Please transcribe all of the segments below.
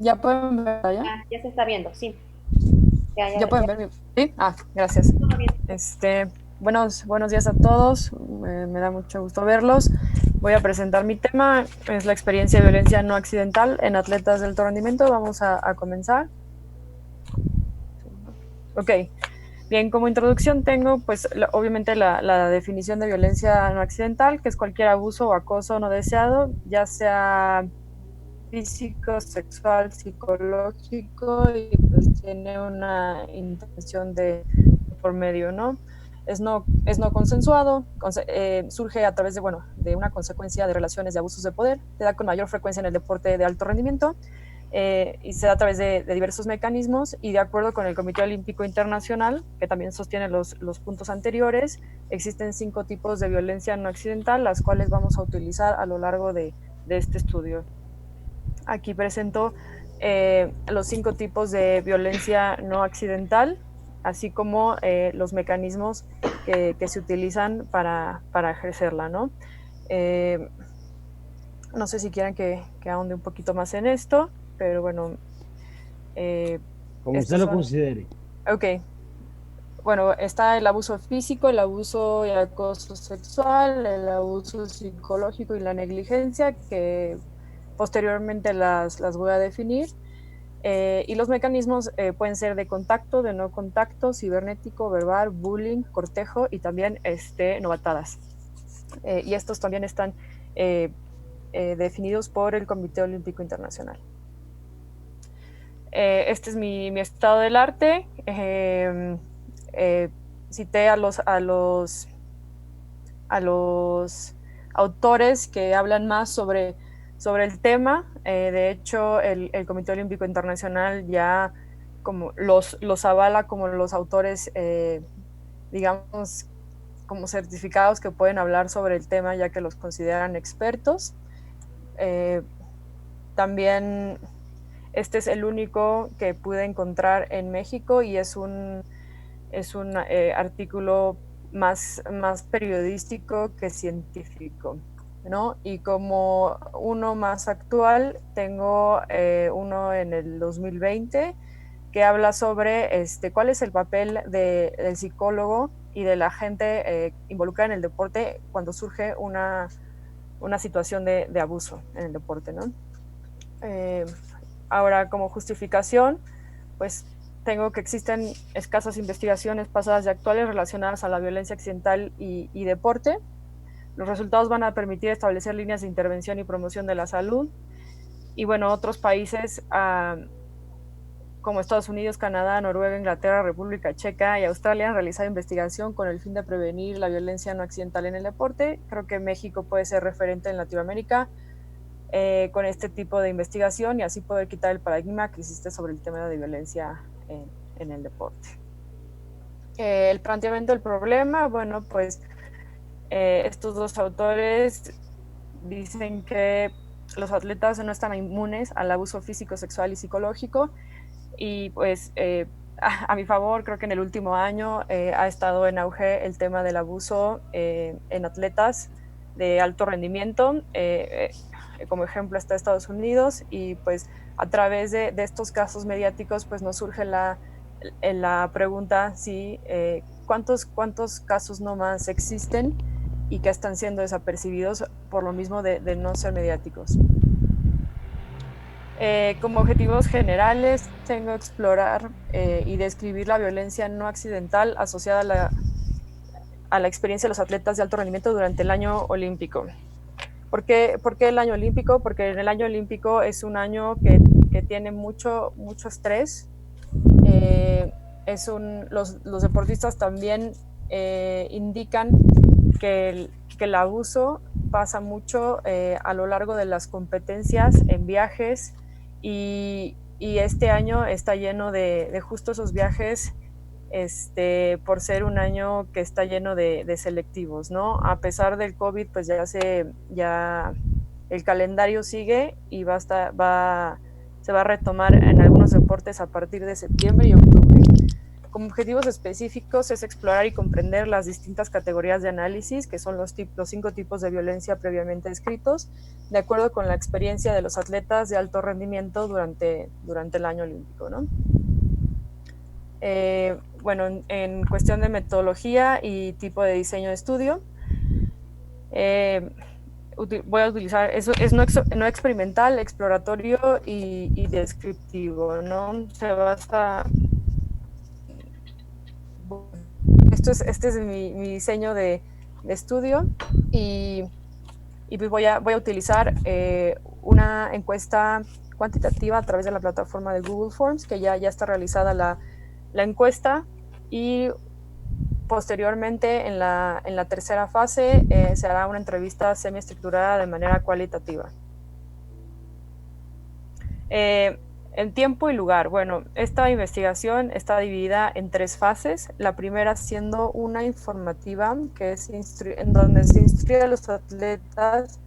¿Ya pueden ver allá? Ya se está viendo, sí. Ya, ¿Ya ya, pueden ya. ver? ¿Sí? Gracias. Todo bien. Este, buenos días a todos. Me da mucho gusto verlos. Voy a presentar mi tema. Es la experiencia de violencia no accidental en atletas de alto rendimiento. Vamos a comenzar. Ok. Bien, como introducción tengo, pues, obviamente la definición de violencia no accidental, que es cualquier abuso o acoso no deseado, ya sea físico, sexual, psicológico y pues tiene una intención de por medio, ¿no? Es no consensuado, surge a través de, bueno, de una consecuencia de relaciones de abusos de poder, se da con mayor frecuencia en el deporte de alto rendimiento y se da a través de diversos mecanismos y de acuerdo con el Comité Olímpico Internacional, que también sostiene los puntos anteriores, existen 5 tipos de violencia no accidental, las cuales vamos a utilizar a lo largo de este estudio. Aquí presento los 5 tipos de violencia no accidental, así como los mecanismos que se utilizan para ejercerla, ¿no? Eh, no sé si quieren que ahonde un poquito más en esto, pero bueno, eh, Como usted estos lo son, considere. ok, bueno, está el abuso físico, el abuso y acoso sexual, el abuso psicológico y la negligencia, que posteriormente las voy a definir. Y los mecanismos pueden ser de contacto, de no contacto, cibernético, verbal, bullying, cortejo y también novatadas. Y estos también están eh, definidos por el Comité Olímpico Internacional. Este es mi estado del arte. Cité a los autores que hablan más sobre el tema. De hecho, el Comité Olímpico Internacional ya como los avala como los autores, digamos, como certificados que pueden hablar sobre el tema, ya que los consideran expertos. Eh, También este es el único que pude encontrar en México y es un artículo más periodístico que científico, ¿no? Y como uno más actual, tengo uno en el 2020 que habla sobre cuál es el papel del psicólogo y de la gente involucrada en el deporte cuando surge una situación de abuso en el deporte, ¿no? Eh, Ahora, como justificación, pues tengo que existen escasas investigaciones pasadas y actuales relacionadas a la violencia accidental y deporte. Los resultados van a permitir establecer líneas de intervención y promoción de la salud. Y bueno, otros países como Estados Unidos, Canadá, Noruega, Inglaterra, República Checa y Australia han realizado investigación con el fin de prevenir la violencia no accidental en el deporte. Creo que México puede ser referente en Latinoamérica con este tipo de investigación y así poder quitar el paradigma que existe sobre el tema de violencia en el deporte. El planteamiento del problema, bueno, pues estos dos autores dicen que los atletas no están inmunes al abuso físico, sexual y psicológico y pues a mi favor creo que en el último año ha estado en auge el tema del abuso en atletas de alto rendimiento. Como ejemplo está Estados Unidos y pues a través de estos casos mediáticos pues nos surge la pregunta si cuántos casos no más existen y que están siendo desapercibidos por lo mismo de no ser mediáticos. Como objetivos generales, tengo explorar y describir la violencia no accidental asociada a la experiencia de los atletas de alto rendimiento durante el año olímpico. ¿Por qué el año olímpico? Porque en el año olímpico es un año que tiene mucho estrés. Eh, los deportistas también indican que el abuso pasa mucho a lo largo de las competencias, en viajes, y este año está lleno de justo esos viajes, por ser un año que está lleno de selectivos, ¿no? A pesar del COVID, pues ya el calendario sigue y se va a retomar en algunos deportes a partir de septiembre y octubre. como objetivos específicos es explorar y comprender las distintas categorías de análisis, que son los 5 tipos de violencia previamente descritos, de acuerdo con la experiencia de los atletas de alto rendimiento durante el año olímpico, ¿no? Bueno, en cuestión de metodología y tipo de diseño de estudio, voy a utilizar, eso es no experimental, exploratorio y descriptivo, ¿no? Se basa, este es mi diseño de estudio y pues voy a utilizar una encuesta cuantitativa a través de la plataforma de Google Forms, que ya está realizada la encuesta, y posteriormente en la tercera fase se hará una entrevista semiestructurada de manera cualitativa. En tiempo y lugar. Bueno, esta investigación está dividida en 3 fases. La primera siendo una informativa, que es en donde se instruye a los atletas,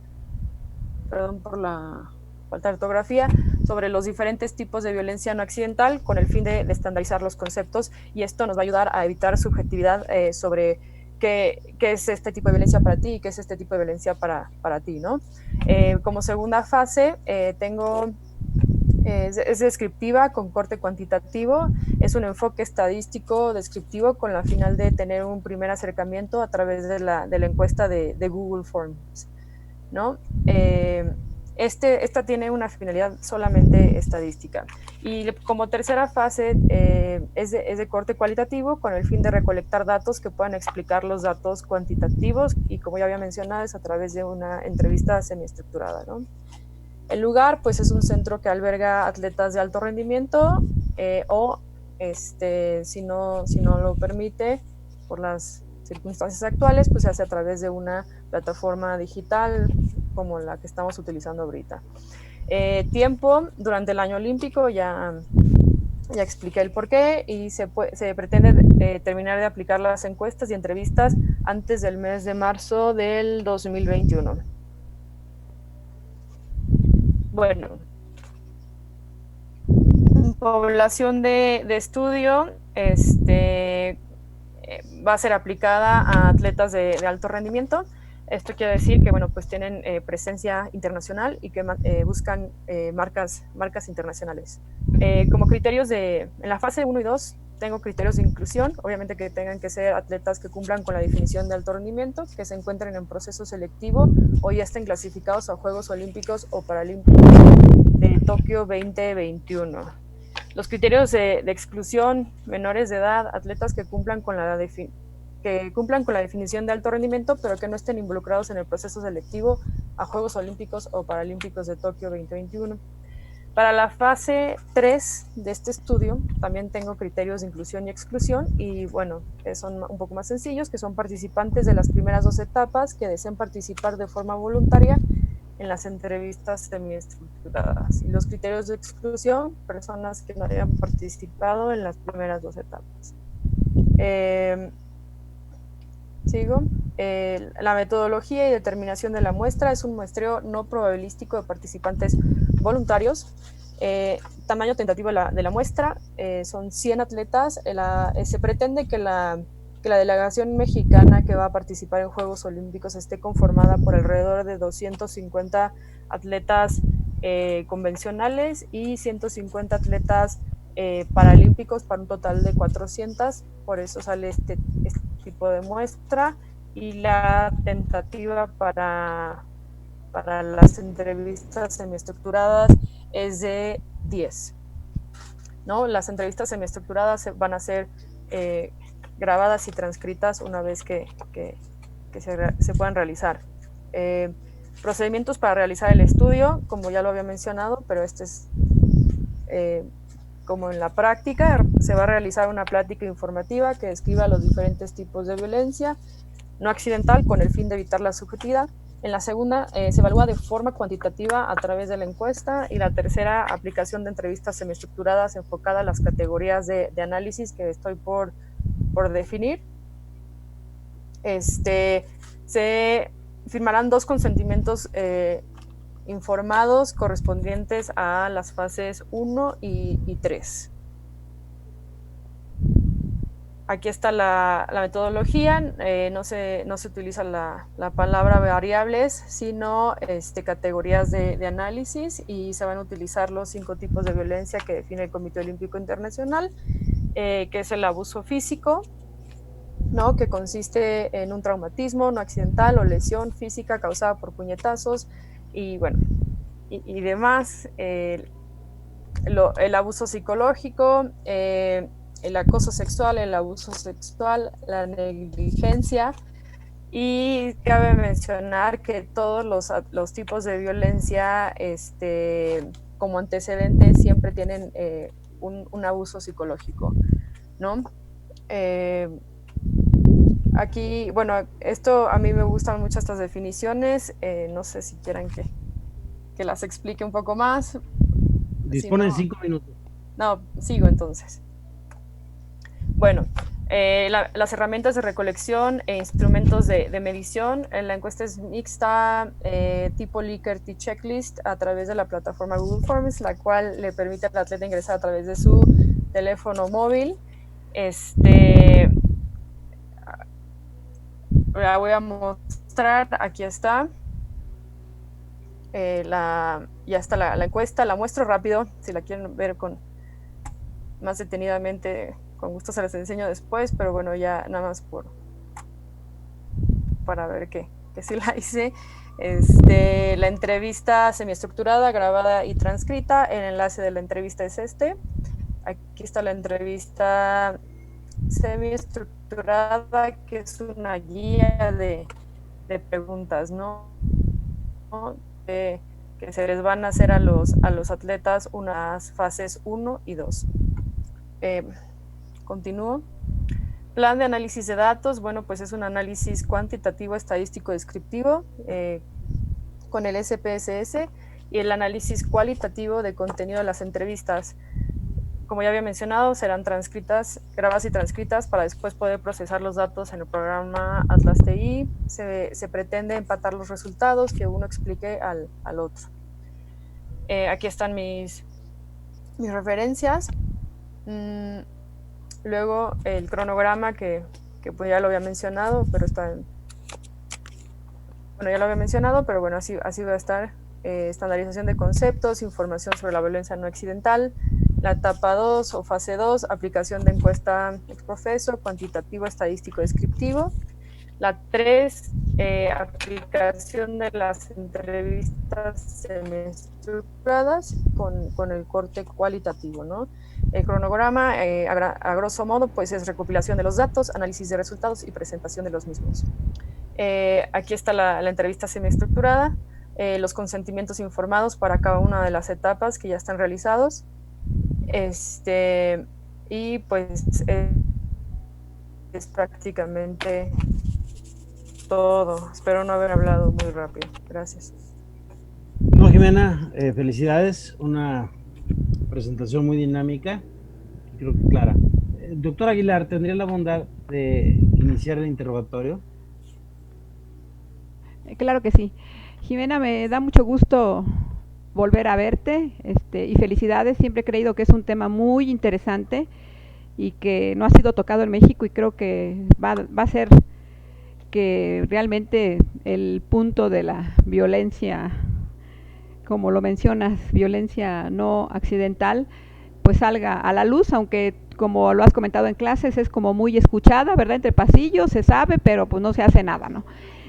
perdón por la falta de ortografía, sobre los diferentes tipos de violencia no accidental con el fin de estandarizar los conceptos, y esto nos va a ayudar a evitar subjetividad sobre qué es este tipo de violencia para ti y qué es este tipo de violencia para ti, ¿no? Como segunda fase tengo... Es descriptiva con corte cuantitativo, es un enfoque estadístico descriptivo con la final de tener un primer acercamiento a través de la encuesta de Google Forms, ¿no? Esta tiene una finalidad solamente estadística. Y como tercera fase es de corte cualitativo con el fin de recolectar datos que puedan explicar los datos cuantitativos, y como ya había mencionado es a través de una entrevista semiestructurada, ¿no? El lugar pues es un centro que alberga atletas de alto rendimiento o si no lo permite por las circunstancias actuales, pues se hace a través de una plataforma digital como la que estamos utilizando ahorita. Tiempo durante el año olímpico, ya expliqué el porqué, y se pretende terminar de aplicar las encuestas y entrevistas antes del mes de marzo del 2021. Bueno, población de estudio va a ser aplicada a atletas de alto rendimiento. Esto quiere decir que, bueno, pues tienen presencia internacional y que buscan marcas internacionales. Como criterios en la fase 1 y 2 tengo criterios de inclusión, obviamente que tengan que ser atletas que cumplan con la definición de alto rendimiento, que se encuentren en proceso selectivo o ya estén clasificados a Juegos Olímpicos o Paralímpicos de Tokio 2021. Los criterios de exclusión: menores de edad, atletas que cumplan con la definición de alto rendimiento, pero que no estén involucrados en el proceso selectivo a Juegos Olímpicos o Paralímpicos de Tokio 2021. Para la fase 3 de este estudio también tengo criterios de inclusión y exclusión, y bueno, son un poco más sencillos, que son participantes de las primeras 2 etapas que deseen participar de forma voluntaria en las entrevistas semiestructuradas. Y los criterios de exclusión: personas que no hayan participado en las primeras 2 etapas. Sigo. La metodología y determinación de la muestra es un muestreo no probabilístico de participantes voluntarios. Tamaño tentativo de la muestra son 100 atletas. Se pretende que la delegación mexicana que va a participar en Juegos Olímpicos esté conformada por alrededor de 250 atletas convencionales y 150 atletas paralímpicos, para un total de 400. Por eso sale este tipo de muestra, y la tentativa para las entrevistas semiestructuradas es de 10, ¿no? Las entrevistas semiestructuradas van a ser grabadas y transcritas una vez que se puedan realizar. Procedimientos para realizar el estudio, como ya lo había mencionado, pero este es como en la práctica. Se va a realizar una plática informativa que describa los diferentes tipos de violencia no accidental con el fin de evitar la subjetividad. En la segunda se evalúa de forma cuantitativa a través de la encuesta, y la tercera, aplicación de entrevistas semiestructuradas enfocada a las categorías de análisis que estoy por definir. Se firmarán 2 consentimientos informados correspondientes a las fases 1 y 3. Aquí está la metodología, no se utiliza la palabra variables, sino categorías de análisis, y se van a utilizar los 5 tipos de violencia que define el Comité Olímpico Internacional, que es el abuso físico, ¿no? Que consiste en un traumatismo no accidental o lesión física causada por puñetazos y bueno, y demás. El abuso psicológico, el acoso sexual, el abuso sexual, la negligencia. Y cabe mencionar que todos los tipos de violencia como antecedente siempre tienen un abuso psicológico, ¿no? Aquí, bueno, esto a mí me gustan mucho estas definiciones, no sé si quieran que las explique un poco más. Disponen 5 minutos. No, sigo entonces. Bueno, las herramientas de recolección e instrumentos de medición. La encuesta es mixta, tipo Likert y checklist, a través de la plataforma Google Forms, la cual le permite al atleta ingresar a través de su teléfono móvil. La voy a mostrar, aquí está. Ya está la encuesta, la muestro rápido, si la quieren ver más detenidamente, con gusto se las enseño después, pero bueno, ya nada más para ver que sí la hice. La entrevista semiestructurada, grabada y transcrita, el enlace de la entrevista es aquí está la entrevista semiestructurada, que es una guía de preguntas, ¿no? Que se les van a hacer a los atletas unas fases 1 y 2. Continúo. Plan de análisis de datos, bueno, pues es un análisis cuantitativo, estadístico, descriptivo, con el SPSS, y el análisis cualitativo de contenido de las entrevistas. Como ya había mencionado, serán grabadas y transcritas para después poder procesar los datos en el programa Atlas TI. Se pretende empatar los resultados, que uno explique al otro. Aquí están mis referencias. Luego el cronograma, que pues ya lo había mencionado, pero ya lo había mencionado, pero bueno, así va a estar. Estandarización de conceptos, información sobre la violencia no accidental. La etapa 2 o fase 2, aplicación de encuesta ex profeso, cuantitativo, estadístico, descriptivo. La 3, aplicación de las entrevistas semiestructuradas con el corte cualitativo, ¿no? El cronograma, a grosso modo, pues es recopilación de los datos, análisis de resultados y presentación de los mismos. Aquí está la entrevista semiestructurada, los consentimientos informados para cada una de las etapas que ya están realizados. Y pues es prácticamente todo. Espero no haber hablado muy rápido. Gracias. No, Jimena, felicidades. Una presentación muy dinámica, creo que clara. Doctor Aguilar, ¿tendría la bondad de iniciar el interrogatorio? Claro que sí. Jimena, me da mucho gusto volver a verte, y felicidades. Siempre he creído que es un tema muy interesante y que no ha sido tocado en México, y creo que va a ser que realmente el punto de la violencia, como lo mencionas, violencia no accidental, pues salga a la luz, aunque como lo has comentado en clases, es como muy escuchada, ¿verdad? Entre pasillos se sabe, pero pues no se hace nada, ¿no?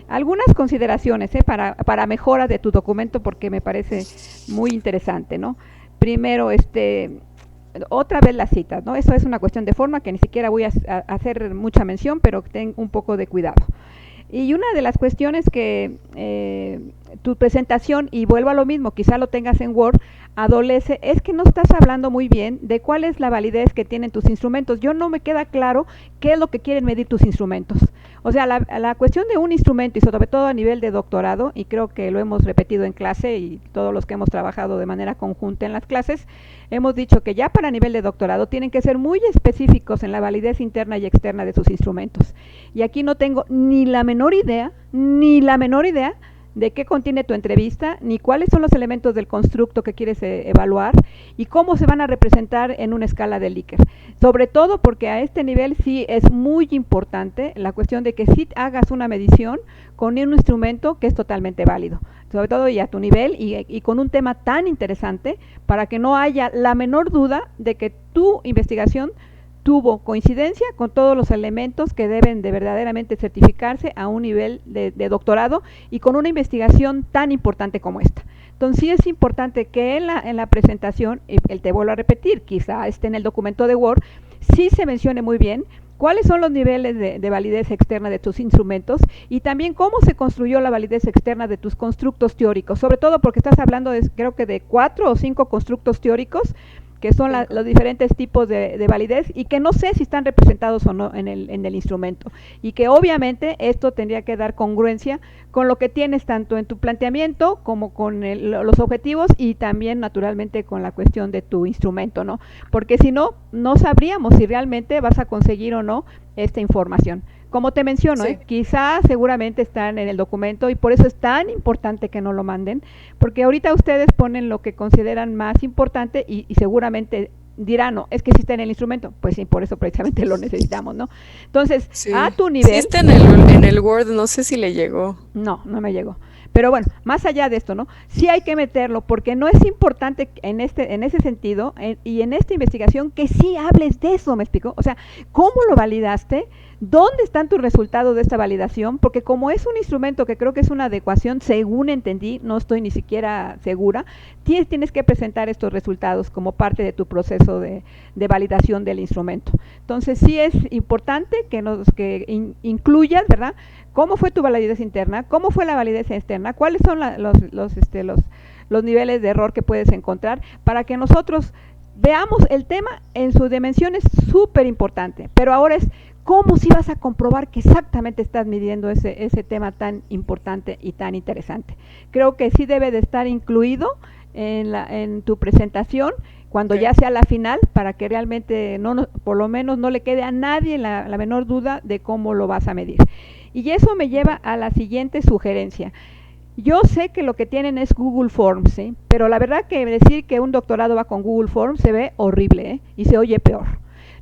Algunas consideraciones para mejora de tu documento, porque me parece muy interesante, ¿no? Primero, otra vez las citas, ¿no? Eso es una cuestión de forma que ni siquiera voy a hacer mucha mención, pero ten un poco de cuidado. Y una de las cuestiones que tu presentación, y vuelvo a lo mismo, quizá lo tengas en Word, adolece, es que no estás hablando muy bien de cuál es la validez que tienen tus instrumentos. Yo no me queda claro qué es lo que quieren medir tus instrumentos. O sea, la cuestión de un instrumento, y sobre todo a nivel de doctorado, y creo que lo hemos repetido en clase, y todos los que hemos trabajado de manera conjunta en las clases, hemos dicho que ya para nivel de doctorado tienen que ser muy específicos en la validez interna y externa de sus instrumentos. Y aquí no tengo ni la menor idea de qué contiene tu entrevista, ni cuáles son los elementos del constructo que quieres evaluar y cómo se van a representar en una escala de Likert. Sobre todo porque a este nivel sí es muy importante la cuestión de que sí hagas una medición con un instrumento que es totalmente válido, sobre todo y a tu nivel y con un tema tan interesante, para que no haya la menor duda de que tu investigación tuvo coincidencia con todos los elementos que deben de verdaderamente certificarse a un nivel de doctorado y con una investigación tan importante como esta. Entonces sí es importante que en la presentación, te vuelvo a repetir, quizá esté en el documento de Word, sí se mencione muy bien cuáles son los niveles de validez externa de tus instrumentos y también cómo se construyó la validez externa de tus constructos teóricos, sobre todo porque estás hablando creo que de 4 o 5 constructos teóricos que son los diferentes tipos de validez y que no sé si están representados o no en el instrumento, y que obviamente esto tendría que dar congruencia con lo que tienes tanto en tu planteamiento como con los objetivos y también naturalmente con la cuestión de tu instrumento, ¿no? Porque si no, no sabríamos si realmente vas a conseguir o no esta información. Como te menciono, sí. Quizás seguramente están en el documento y por eso es tan importante que no lo manden, porque ahorita ustedes ponen lo que consideran más importante y seguramente dirán, no, es que sí está en el instrumento, pues sí, por eso precisamente lo necesitamos, ¿no? Entonces, sí. A tu nivel... Sí está en el Word, no sé si le llegó. No me llegó. Pero bueno, más allá de esto, ¿no? Sí hay que meterlo, porque no es importante en ese sentido y en esta investigación que sí hables de eso, ¿me explico? O sea, ¿cómo lo validaste? ¿Dónde están tus resultados de esta validación? Porque como es un instrumento que creo que es una adecuación, según entendí, no estoy ni siquiera segura, tienes que presentar estos resultados como parte de tu proceso de validación del instrumento. Entonces sí es importante que incluyas, ¿verdad?, cómo fue tu validez interna, cómo fue la validez externa, cuáles son los niveles de error que puedes encontrar, para que nosotros veamos el tema en su dimensión. Es súper importante, pero ahora es cómo si vas a comprobar que exactamente estás midiendo ese tema tan importante y tan interesante. Creo que sí debe de estar incluido en tu presentación cuando ya sea la final, para que realmente por lo menos no le quede a nadie la menor duda de cómo lo vas a medir. Y eso me lleva a la siguiente sugerencia. Yo sé que lo que tienen es Google Forms, ¿sí? Pero la verdad que decir que un doctorado va con Google Forms se ve horrible, ¿eh? Y se oye peor.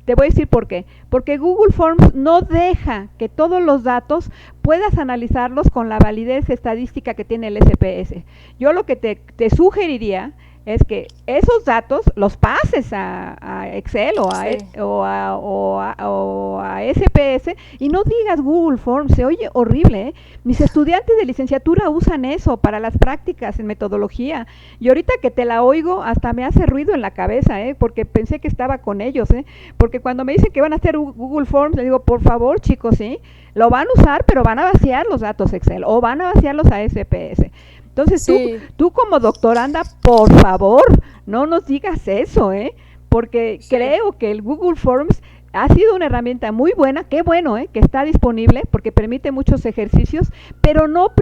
Te voy a decir por qué. Porque Google Forms no deja que todos los datos puedas analizarlos con la validez estadística que tiene el SPS. Yo lo que te sugeriría es que esos datos los pases a Excel o a SPS y no digas Google Forms. Se oye horrible, ¿eh? Mis estudiantes de licenciatura usan eso para las prácticas en metodología, y ahorita que te la oigo hasta me hace ruido en la cabeza, porque pensé que estaba con ellos, porque cuando me dicen que van a hacer Google Forms, le digo, por favor, chicos, ¿sí? Lo van a usar, pero van a vaciar los datos Excel o van a vaciarlos a SPS. Entonces sí. tú como doctoranda, por favor, no nos digas eso, porque sí. Creo que el Google Forms ha sido una herramienta muy buena, qué bueno, que está disponible, porque permite muchos ejercicios, pero no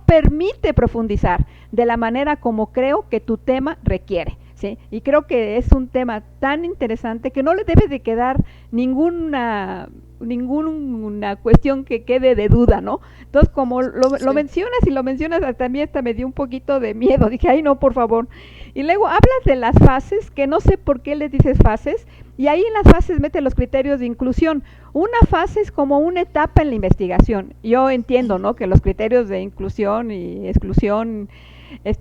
permite profundizar de la manera como creo que tu tema requiere. ¿Sí? Y creo que es un tema tan interesante que no le debe de quedar ninguna cuestión que quede de duda, ¿no? Entonces, como lo mencionas y lo mencionas, hasta me dio un poquito de miedo. Dije, ay, no, por favor. Y luego hablas de las fases, que no sé por qué les dices fases, y ahí en las fases mete los criterios de inclusión. Una fase es como una etapa en la investigación. Yo entiendo, ¿no?, que los criterios de inclusión y exclusión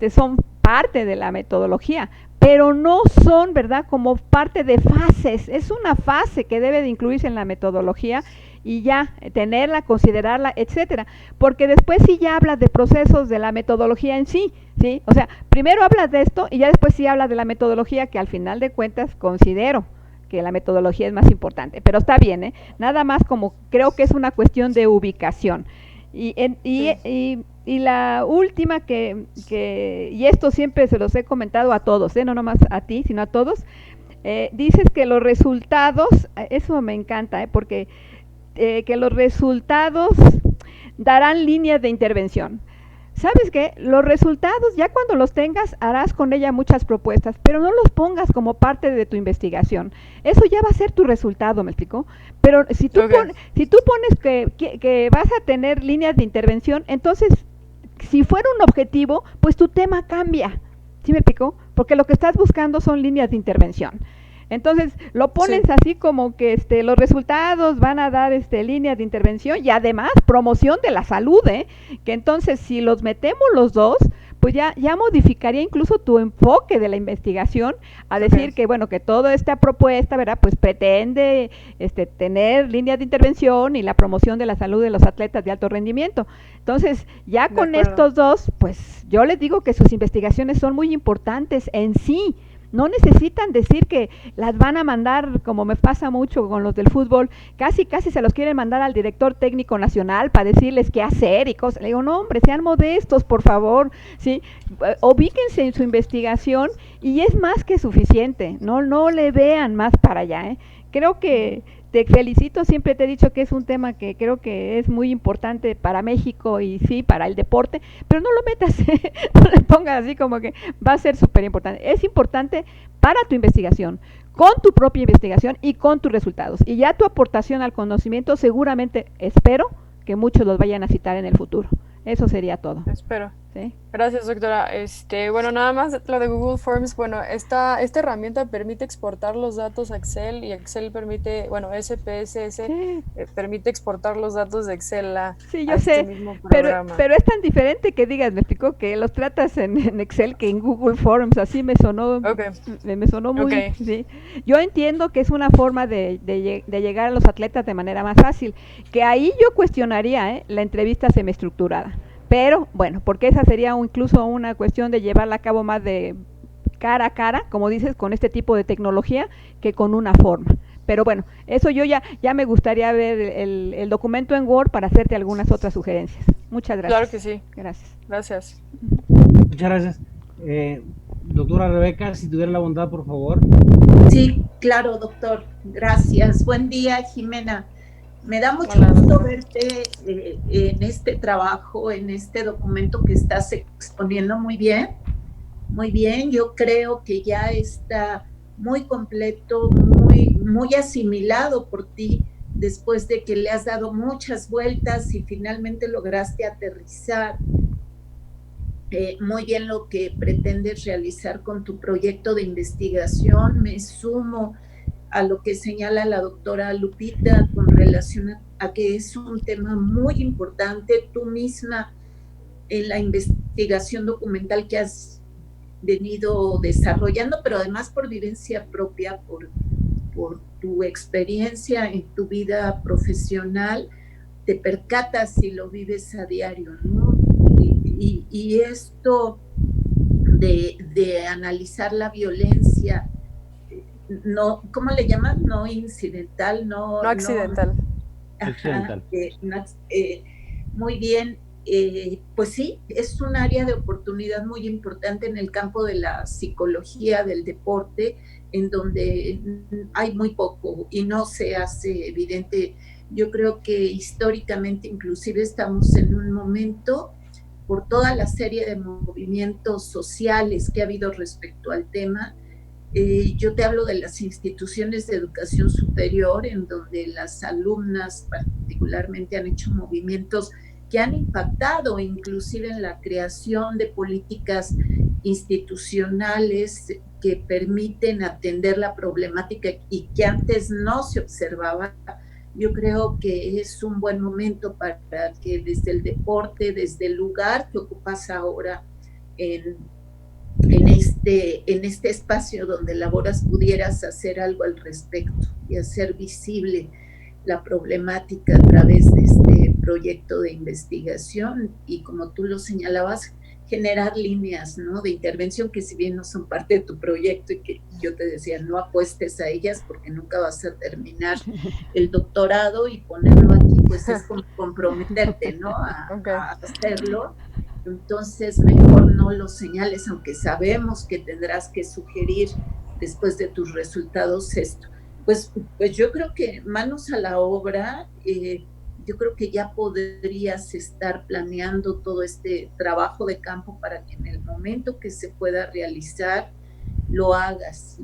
son parte de la metodología, pero no son, ¿verdad?, como parte de fases. Es una fase que debe de incluirse en la metodología y ya tenerla, considerarla, etcétera, porque después sí ya hablas de procesos de la metodología en sí, ¿sí? O sea, primero hablas de esto y ya después sí hablas de la metodología, que al final de cuentas considero que la metodología es más importante, pero está bien, nada más como creo que es una cuestión de ubicación. Y la última y esto siempre se los he comentado a todos, no nomás a ti, sino a todos, dices que los resultados, eso me encanta, porque que los resultados darán líneas de intervención. ¿sabes qué? Los resultados, ya cuando los tengas, harás con ella muchas propuestas, pero no los pongas como parte de tu investigación. Eso ya va a ser tu resultado, ¿me explico? Pero si tú, Ok. si tú pones que vas a tener líneas de intervención, entonces, si fuera un objetivo, pues tu tema cambia. ¿Sí me explico? Porque lo que estás buscando son líneas de intervención. Entonces, lo pones Sí, así como que los resultados van a dar líneas de intervención y además promoción de la salud, ¿eh? Que entonces si los metemos los dos, pues ya modificaría incluso tu enfoque de la investigación a decir ok, que bueno, que toda esta propuesta, ¿verdad? Pues pretende tener líneas de intervención y la promoción de la salud de los atletas de alto rendimiento. Entonces, ya de con acuerdo. estos dos, pues yo les digo que sus investigaciones son muy importantes en sí. No necesitan decir que las van a mandar, como me pasa mucho con los del fútbol, casi se los quieren mandar al director técnico nacional para decirles qué hacer y cosas. Le digo, no, hombre, sean modestos, por favor, ¿sí? Ubíquense en su investigación y es más que suficiente, no le vean más para allá, ¿eh? Creo que te felicito, siempre te he dicho que es un tema que creo que es muy importante para México y sí, para el deporte, pero no lo metas, no le pongas así como que va a ser súper importante. Es importante para tu investigación, con tu propia investigación y con tus resultados. Y ya tu aportación al conocimiento seguramente, espero, que muchos los vayan a citar en el futuro. Eso sería todo. Espero. ¿Sí? Gracias, doctora. Bueno, nada más lo de Google Forms. Bueno, esta herramienta permite exportar los datos a Excel y Excel permite, bueno, SPSS Sí. permite exportar los datos de Excel Sí, a yo este sé, mismo pero, programa. pero es tan diferente que digas, me explicó, que los tratas en Excel que en Google Forms, así me sonó, Ok, me sonó muy, ok, sí. Yo entiendo que es una forma de llegar a los atletas de manera más fácil, que ahí yo cuestionaría, la entrevista semiestructurada, pero bueno, porque esa sería incluso una cuestión de llevarla a cabo más de cara a cara, como dices, con este tipo de tecnología, que con una forma. Pero bueno, eso yo ya me gustaría ver el documento en Word para hacerte algunas otras sugerencias. Muchas claro gracias. que sí. Gracias. Gracias. Muchas gracias. Doctora Rebeca, si tuviera la bondad, por favor. Sí, claro, doctor. Gracias. Buen día, Jimena. Me da mucho Hola, gusto doctora. verte en este trabajo, en este documento que estás exponiendo muy bien. Muy bien, yo creo que ya está muy completo, muy asimilado por ti después de que le has dado muchas vueltas y finalmente lograste aterrizar muy bien lo que pretendes realizar con tu proyecto de investigación. Me sumo a lo que señala la doctora Lupita con relación a que es un tema muy importante. Tú misma en la investigación documental que has venido desarrollando, pero además por vivencia propia, por tu experiencia en tu vida profesional, te percatas y lo vives a diario, ¿no? Y esto de analizar la violencia, no, ¿cómo le llaman? No incidental, No accidental. ajá, Occidental. Muy bien. Pues sí, es un área de oportunidad muy importante en el campo de la psicología del deporte, en donde hay muy poco y no se hace evidente. Yo creo que históricamente inclusive estamos en un momento, por toda la serie de movimientos sociales que ha habido respecto al tema. Yo te hablo de las instituciones de educación superior, en donde las alumnas particularmente han hecho movimientos que han impactado inclusive en la creación de políticas institucionales que permiten atender la problemática y que antes no se observaba. Yo creo que es un buen momento para que desde el deporte, desde el lugar que ocupas ahora en este espacio donde laboras, pudieras hacer algo al respecto y hacer visible la problemática a través de este proyecto de investigación y, como tú lo señalabas, generar líneas, ¿no?, de intervención que, si bien no son parte de tu proyecto y que yo te decía no apuestes a ellas porque nunca vas a terminar el doctorado, y ponerlo aquí pues es como comprometerte, ¿no?, Ok. a hacerlo. Entonces mejor no lo señales, aunque sabemos que tendrás que sugerir después de tus resultados esto. Pues yo creo que manos a la obra. yo creo que ya podrías estar planeando todo este trabajo de campo para que en el momento que se pueda realizar lo hagas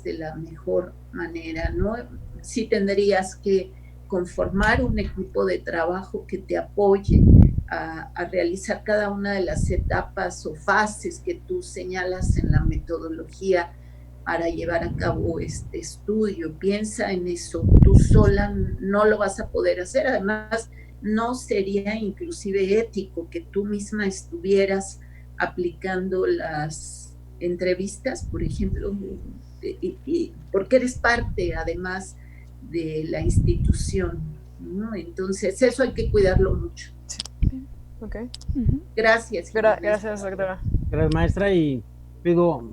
de la mejor manera, ¿no? Sí tendrías que conformar un equipo de trabajo que te apoye a realizar cada una de las etapas o fases que tú señalas en la metodología para llevar a cabo este estudio. Piensa en eso, tú sola no lo vas a poder hacer, además no sería inclusive ético que tú misma estuvieras aplicando las entrevistas, por ejemplo, porque eres parte además de la institución, ¿no? Entonces eso hay que cuidarlo mucho. Okay. Gracias. Gracias, doctora. Gracias, maestra, y pido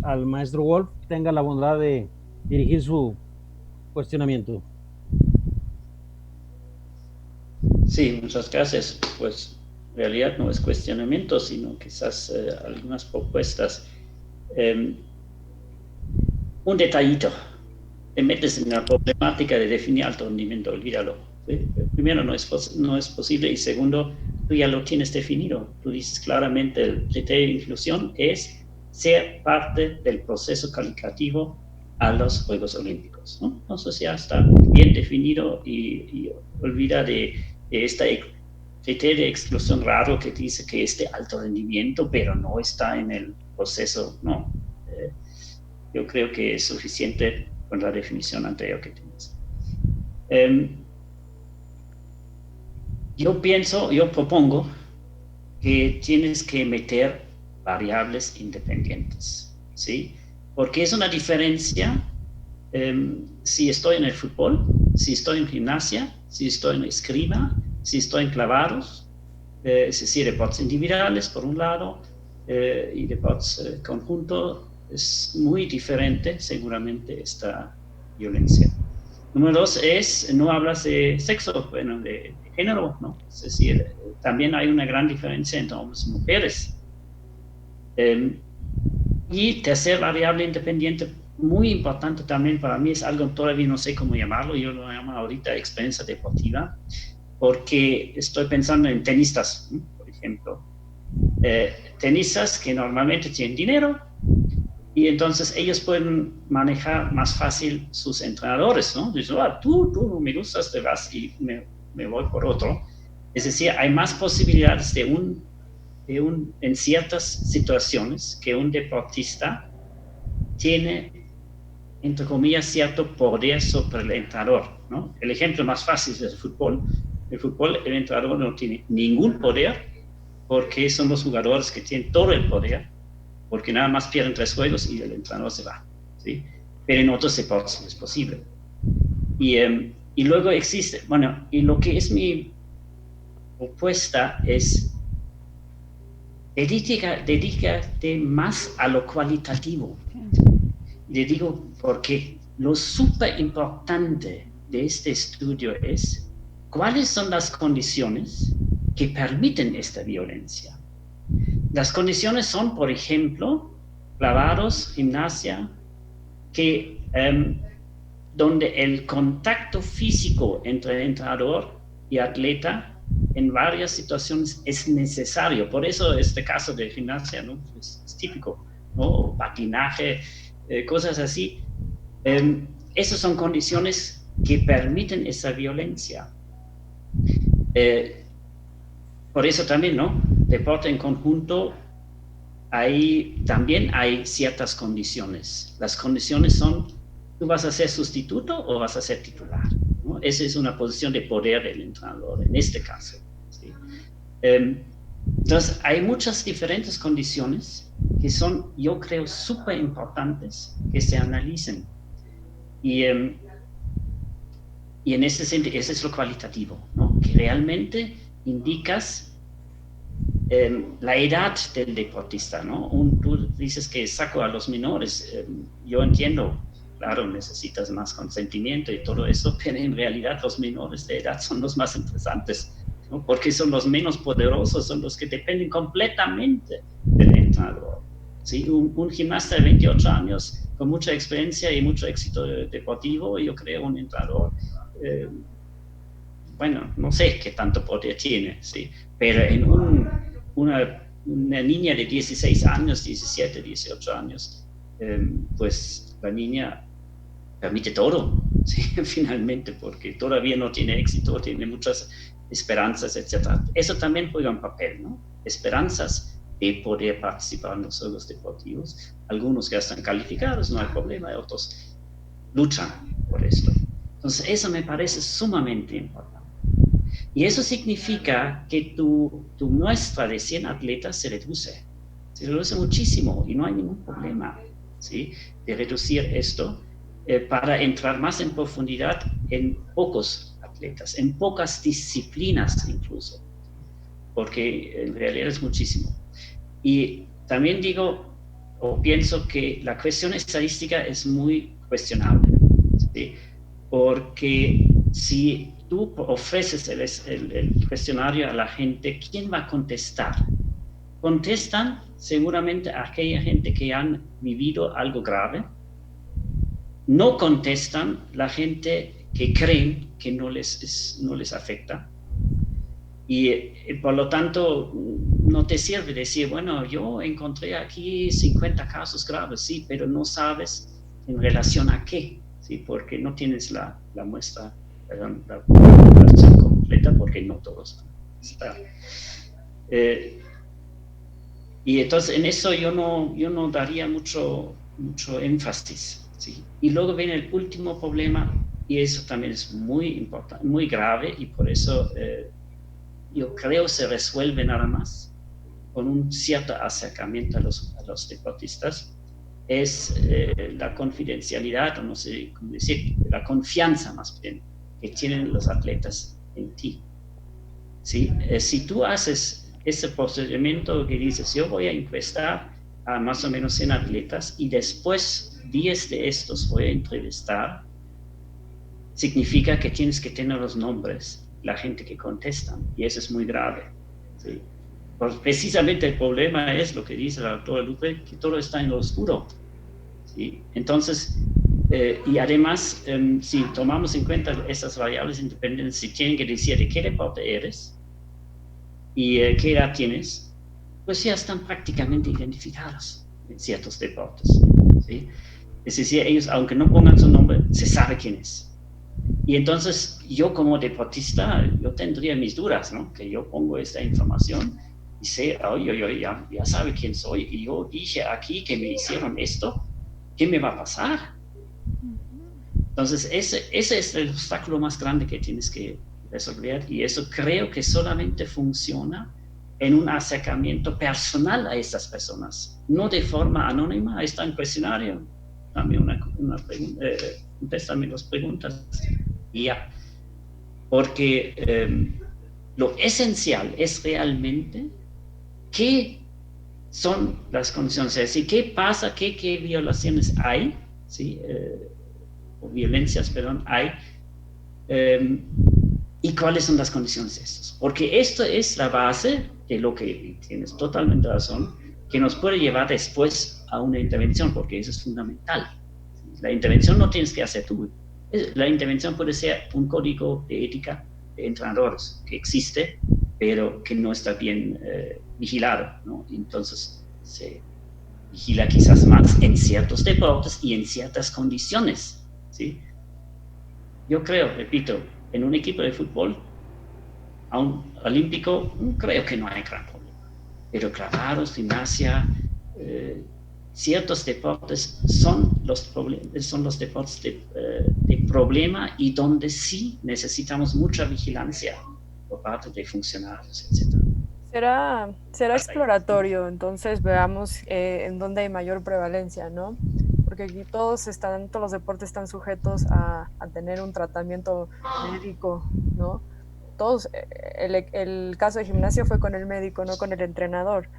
al maestro Wolf tenga la bondad de dirigir su cuestionamiento. Sí, muchas gracias. Pues en realidad no es cuestionamiento, sino quizás algunas propuestas. Un detallito. Te metes en la problemática de definir alto rendimiento, olvídalo. ¿Sí? Primero, no es posible, y segundo, tú ya lo tienes definido. Tú dices claramente el criterio de inclusión es ser parte del proceso calificativo a los Juegos Olímpicos, ¿no? Entonces ya está bien definido y olvida de este criterio de exclusión raro que dice que es de alto rendimiento, pero no está en el proceso. No, yo creo que es suficiente con la definición anterior que tienes. Yo propongo que tienes que meter variables independientes, ¿sí? Porque es una diferencia si estoy en el fútbol, si estoy en gimnasia, si estoy en esgrima, si estoy en clavados, es decir, deportes individuales por un lado y deportes conjuntos. Es muy diferente seguramente esta violencia. Número dos es, no hablas de sexo, bueno, de género, ¿no? Es decir, también hay una gran diferencia entre hombres y mujeres. Y tercer variable independiente, muy importante también para mí, es algo todavía no sé cómo llamarlo, yo lo llamo ahorita experiencia deportiva, porque estoy pensando en tenistas, ¿no? Por ejemplo. Tenistas que normalmente tienen dinero, y entonces ellos pueden manejar más fácil sus entrenadores, ¿no? Dicen, tú no me gustas, te vas y me voy por otro. Es decir, hay más posibilidades en ciertas situaciones que un deportista tiene, entre comillas, cierto poder sobre el entrenador, ¿no? El ejemplo más fácil es el fútbol. El fútbol, el entrenador no tiene ningún poder porque son los jugadores que tienen todo el poder, porque nada más pierden 3 juegos y el entrenador se va, ¿sí? Pero en otros deportes no es posible. Y luego existe, bueno, y lo que es mi propuesta es dedícate más a lo cualitativo. Y le digo porque lo súper importante de este estudio es cuáles son las condiciones que permiten esta violencia. Las condiciones son, por ejemplo, clavados, gimnasia, donde el contacto físico entre el entrenador y atleta en varias situaciones es necesario. Por eso este caso de gimnasia, ¿no? es típico, ¿no? O patinaje, cosas así. Esas son condiciones que permiten esa violencia. Por eso también, ¿no? Deporte en conjunto, también hay ciertas condiciones. Las condiciones son, ¿tú vas a ser sustituto o vas a ser titular? ¿No? Esa es una posición de poder del entrenador, en este caso, ¿sí? Entonces, hay muchas diferentes condiciones que son, yo creo, súper importantes que se analicen. Y en ese sentido, ese es lo cualitativo, ¿no? Que realmente indicas la edad del deportista, ¿no? Tú dices que saco a los menores, yo entiendo, claro, necesitas más consentimiento y todo eso, pero en realidad los menores de edad son los más interesantes, ¿no? Porque son los menos poderosos, son los que dependen completamente del entrenador, ¿sí? Un gimnasta de 28 años con mucha experiencia y mucho éxito deportivo, yo creo un entrenador bueno, no sé qué tanto poder tiene, ¿sí? Pero en una niña de 16 años, 17, 18 años, pues la niña permite todo, ¿sí? Finalmente, porque todavía no tiene éxito, tiene muchas esperanzas, etc. Eso también juega un papel, ¿no? Esperanzas de poder participar en los juegos deportivos. Algunos ya están calificados, no hay problema, otros luchan por esto. Entonces, eso me parece sumamente importante. Y eso significa que tu muestra de 100 atletas se reduce muchísimo y no hay ningún problema, ¿sí? De reducir esto para entrar más en profundidad en pocos atletas, en pocas disciplinas incluso, porque en realidad es muchísimo. Y también digo, o pienso que la cuestión estadística es muy cuestionable, ¿sí? Porque si tú ofreces el cuestionario a la gente, ¿quién va a contestar? Contestan seguramente a aquella gente que han vivido algo grave. No contestan la gente que creen que no les afecta. Y por lo tanto, no te sirve decir, bueno, yo encontré aquí 50 casos graves, sí, pero no sabes en relación a qué, ¿sí? Porque no tienes la muestra, perdón, la población completa, porque no todos están. Y entonces en eso yo no daría mucho énfasis, ¿sí? Y luego viene el último problema, y eso también es muy importante, muy grave, y por eso yo creo se resuelve nada más con un cierto acercamiento a los deportistas, es la confidencialidad, o no sé cómo decir, la confianza más bien que tienen los atletas en ti, ¿sí? Si tú haces ese procedimiento que dices, yo voy a encuestar a más o menos 100 atletas y después 10 de estos voy a entrevistar, significa que tienes que tener los nombres, la gente que contestan, y eso es muy grave, ¿sí? Pues precisamente el problema es lo que dice la doctora Lupe, que todo está en lo oscuro, ¿sí? Entonces, y además, si tomamos en cuenta esas variables independientes, si tienen que decir de qué deporte eres y qué edad tienes, pues ya están prácticamente identificados en ciertos deportes, ¿sí? Es decir, ellos, aunque no pongan su nombre, se sabe quién es. Y entonces, yo como deportista, yo tendría mis dudas, ¿no? Que yo pongo esta información y sé, ya sabe quién soy, y yo dije aquí que me hicieron esto, ¿qué me va a pasar? Entonces, ese es el obstáculo más grande que tienes que resolver, y eso creo que solamente funciona en un acercamiento personal a estas personas, no de forma anónima. Ahí está en cuestionario, también una pregunta, contéstame las preguntas y ya. Porque lo esencial es realmente qué son las condiciones, es decir, qué pasa, qué violaciones hay, ¿sí? O violencias, perdón, hay, y cuáles son las condiciones de estos. Porque esto es la base de lo que tienes totalmente razón, que nos puede llevar después a una intervención, porque eso es fundamental. La intervención no tienes que hacer tú. La intervención puede ser un código de ética de entrenadores que existe, pero que no está bien vigilado, ¿no? Entonces se vigila quizás más en ciertos deportes y en ciertas condiciones, ¿sí? Yo creo, repito, en un equipo de fútbol, a un olímpico, creo que no hay gran problema. Pero clavados, gimnasia, ciertos deportes son los deportes de problema, y donde sí necesitamos mucha vigilancia por parte de funcionarios, etc. Será exploratorio, entonces veamos en dónde hay mayor prevalencia, ¿no? Porque aquí todos los deportes están sujetos a tener un tratamiento médico, ¿no? Todos, el caso de gimnasia fue con el médico, no con el entrenador.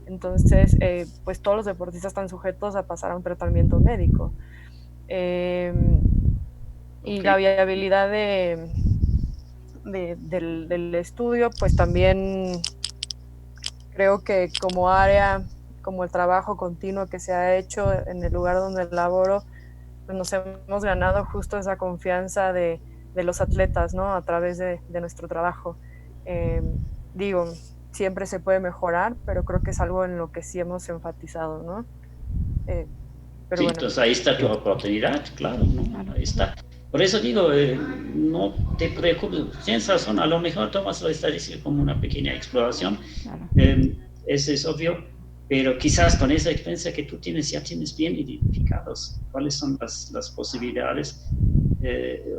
Entonces, pues todos los deportistas están sujetos a pasar a un tratamiento médico. Y la viabilidad del estudio, pues también creo que como área, como el trabajo continuo que se ha hecho en el lugar donde laboro, pues nos hemos ganado justo esa confianza de de los atletas, ¿no? A través de nuestro trabajo. Digo, siempre se puede mejorar, pero creo que es algo en lo que sí hemos enfatizado, ¿no? Pero sí, bueno. entonces ahí está tu oportunidad, claro, ¿no? Ahí está. Por eso digo, no te preocupes, tienes razón, a lo mejor tomas la estadística como una pequeña exploración, Claro. Eso es obvio, pero quizás con esa experiencia que tú tienes ya tienes bien identificados cuáles son las posibilidades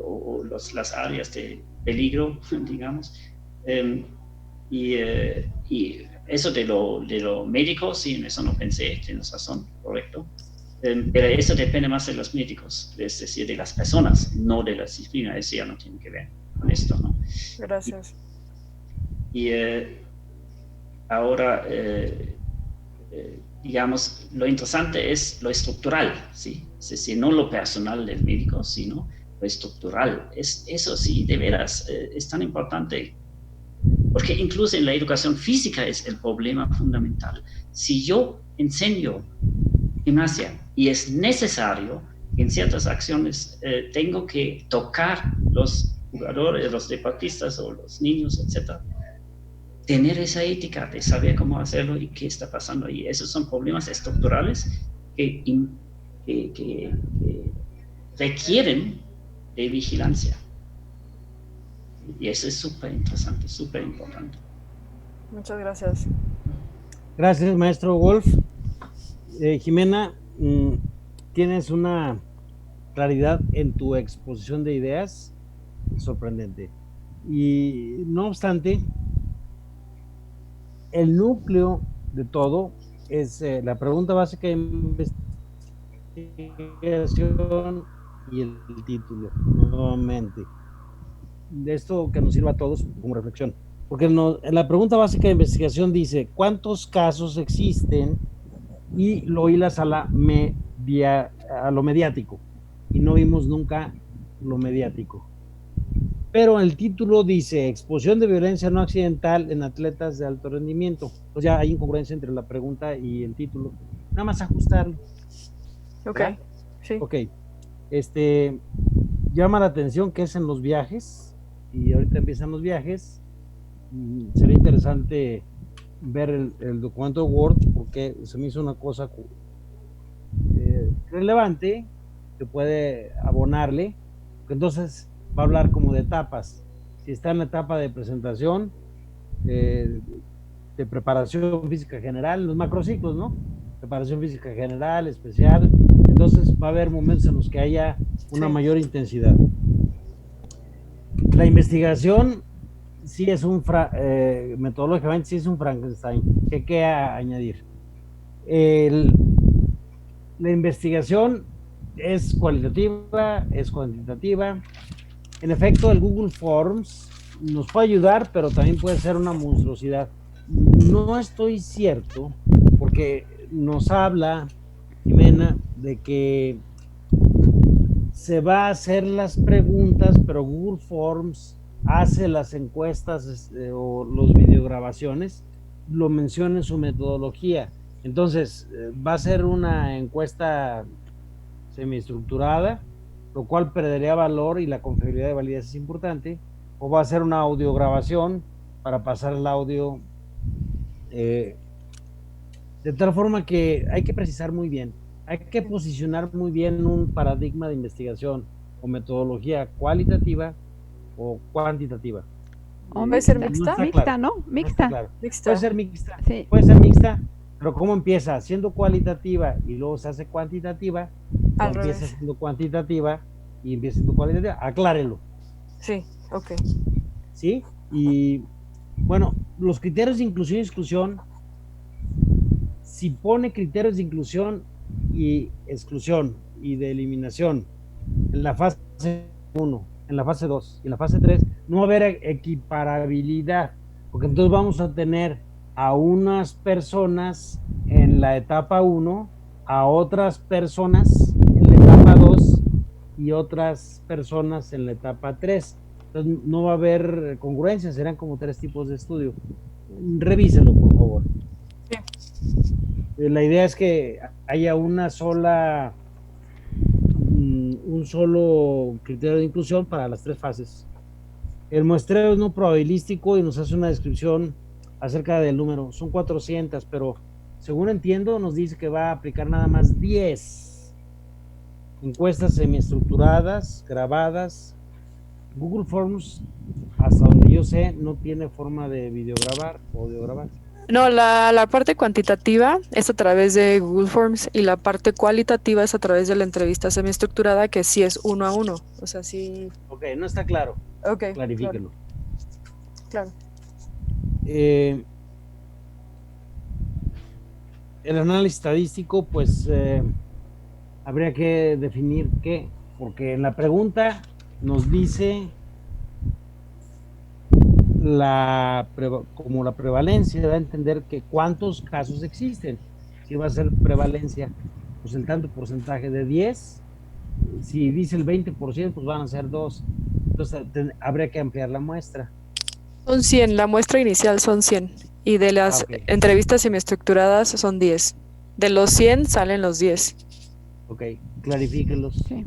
o las áreas de peligro, digamos. Y eso de lo médico, sí, en eso no pensé, tienes razón, correcto. Pero eso depende más de los médicos, es decir, de las personas, no de la disciplina, eso ya no tiene que ver con esto, ¿no? Gracias. Y ahora, digamos, lo interesante es lo estructural, ¿sí? Es decir, no lo personal del médico, sino lo estructural. Eso sí, de veras, es tan importante, porque incluso en la educación física es el problema fundamental. Si yo enseño gimnasia y es necesario en ciertas acciones tengo que tocar los jugadores, los deportistas o los niños, etcétera, tener esa ética de saber cómo hacerlo y qué está pasando ahí. Esos son problemas estructurales que requieren de vigilancia. Y eso es súper interesante, súper importante. Muchas gracias. Gracias, maestro Wolf. Jimena, tienes una claridad en tu exposición de ideas sorprendente. Y no obstante, el núcleo de todo es la pregunta básica de investigación y el título, nuevamente. De esto que nos sirva a todos como reflexión. Porque en la pregunta básica de investigación dice, ¿cuántos casos existen? Y lo hilas a lo mediático. Y no vimos nunca lo mediático. Pero el título dice, exposición de violencia no accidental en atletas de alto rendimiento. Pues ya hay incongruencia entre la pregunta y el título. Nada más ajustarlo. Ok, ¿verdad? sí. Ok. Llama la atención que es en los viajes. Y ahorita empiezan los viajes. Sería interesante ver el documento Word porque se me hizo una cosa relevante que puede abonarle, porque entonces va a hablar como de etapas. Si está en la etapa de presentación, de preparación física general, los macrociclos, ¿no? Preparación física general, especial, entonces va a haber momentos en los que haya una mayor intensidad. La investigación sí es metodológicamente sí es un Frankenstein. ¿Qué añadir? La investigación es cualitativa, es cuantitativa. En efecto, el Google Forms nos puede ayudar, pero también puede ser una monstruosidad. No estoy cierto, porque nos habla Jimena de que se va a hacer las preguntas, pero Google Forms hace las encuestas o los videograbaciones, lo menciona en su metodología. Entonces, va a ser una encuesta semiestructurada, lo cual perdería valor y la confiabilidad de validez es importante, o va a ser una audiograbación para pasar el audio de tal forma que hay que precisar muy bien, hay que posicionar muy bien un paradigma de investigación o metodología cualitativa o cuantitativa. ¿Puede ser mixta? No mixta, ¿no? Mixta. claro. Mixta. Puede ser mixta. Sí. Puede ser mixta, pero ¿cómo empieza? Siendo cualitativa y luego se hace cuantitativa, o empieza siendo cuantitativa y empieza siendo cualitativa. Aclárelo. Sí, ok. ¿Sí? Y bueno, los criterios de inclusión y exclusión, si pone criterios de inclusión y exclusión y de eliminación en la fase 1, en la fase 2 y en la fase 3, no va a haber equiparabilidad, porque entonces vamos a tener a unas personas en la etapa 1, a otras personas en la etapa 2 y otras personas en la etapa 3. Entonces no va a haber congruencia, serán como 3 tipos de estudio. Revíselo, por favor. Sí. La idea es que haya una sola un solo criterio de inclusión para las 3 fases. El muestreo es no probabilístico y nos hace una descripción acerca del número. Son 400, pero según entiendo nos dice que va a aplicar nada más 10 encuestas semiestructuradas, grabadas. Google Forms, hasta donde yo sé, no tiene forma de videograbar o audiograbar. No, la parte cuantitativa es a través de Google Forms y la parte cualitativa es a través de la entrevista semiestructurada, que sí es 1 a 1. O sea, sí. Ok, no está claro. Ok, Clarifíquelo. claro. El análisis estadístico, pues habría que definir qué, porque en la pregunta nos dice como la prevalencia, da a entender que cuántos casos existen. Si va a ser prevalencia, pues el tanto porcentaje de 10, si dice el 20%, pues van a ser 2. Entonces habría que ampliar la muestra. Son 100, la muestra inicial son 100 y de las Ok. entrevistas semiestructuradas son 10. De los 100 salen los 10. Ok, clarifíquelos. Sí.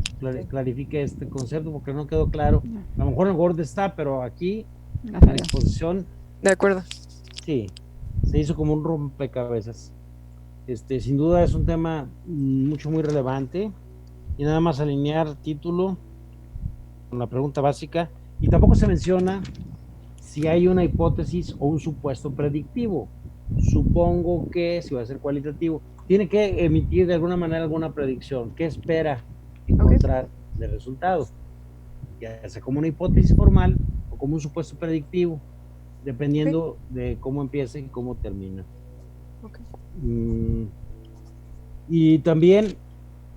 Clarifique este concepto porque no quedó claro. A lo mejor en Word está, pero aquí No en salió. la exposición, De acuerdo. sí, se hizo como un rompecabezas. Sin duda es un tema muy relevante. Y nada más alinear título con la pregunta básica. Y tampoco se menciona si hay una hipótesis o un supuesto predictivo. Supongo que si va a ser cualitativo, tiene que emitir de alguna manera alguna predicción. ¿Qué espera encontrar de resultado? Ya sea como una hipótesis formal o como un supuesto predictivo, dependiendo de cómo empiece y cómo termina. Ok. Y también,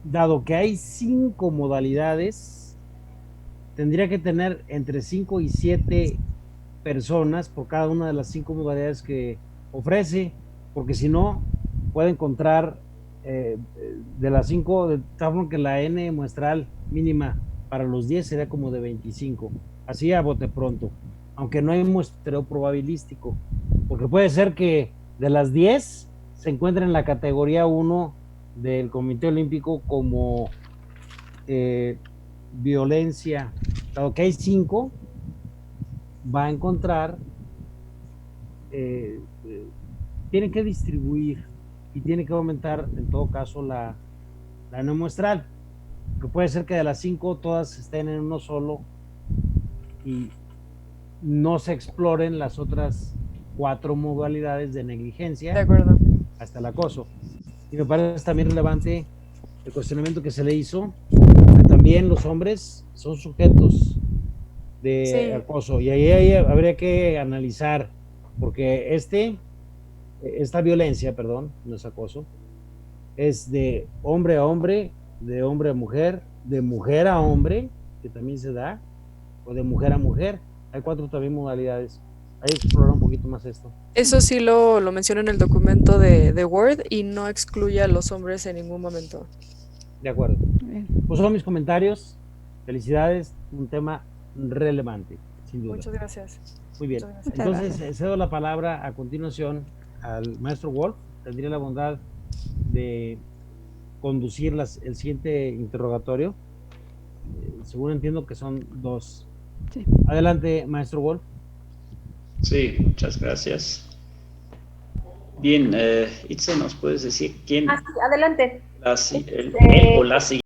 dado que hay 5 modalidades, tendría que tener entre 5 y 7 personas por cada una de las 5 modalidades que ofrece, porque si no, puede encontrar de las 5, de tal forma que la N muestral mínima para los 10 sería como de 25, así a bote pronto, aunque no hay muestreo probabilístico, porque puede ser que de las 10 se encuentre en la categoría 1 del Comité Olímpico como violencia, dado que hay 5, va a encontrar, tiene que distribuir y tiene que aumentar en todo caso la no muestral, que puede ser que de las 5 todas estén en uno solo y no se exploren las otras 4 modalidades de negligencia. De acuerdo. Hasta el acoso. Y me parece también relevante el cuestionamiento que se le hizo, que también los hombres son sujetos de acoso, y ahí habría que analizar, porque esta violencia, perdón, no es acoso, es de hombre a hombre, de hombre a mujer, de mujer a hombre, que también se da, o de mujer a mujer. Hay 4 también modalidades. Hay que explorar un poquito más esto. Eso sí lo menciona en el documento de Word y no excluye a los hombres en ningún momento. De acuerdo. Bien. Pues son mis comentarios. Felicidades, un tema relevante, sin duda. Muchas gracias. Muy bien. Muchas gracias. Entonces, gracias. cedo la palabra a continuación al maestro Wolf. Tendría la bondad de conducir el siguiente interrogatorio. Según entiendo que son 2. Sí. Adelante, maestro Wolf. Sí, muchas gracias. Bien, Itze, ¿nos puedes decir quién Ah, sí, adelante. el o la siguiente?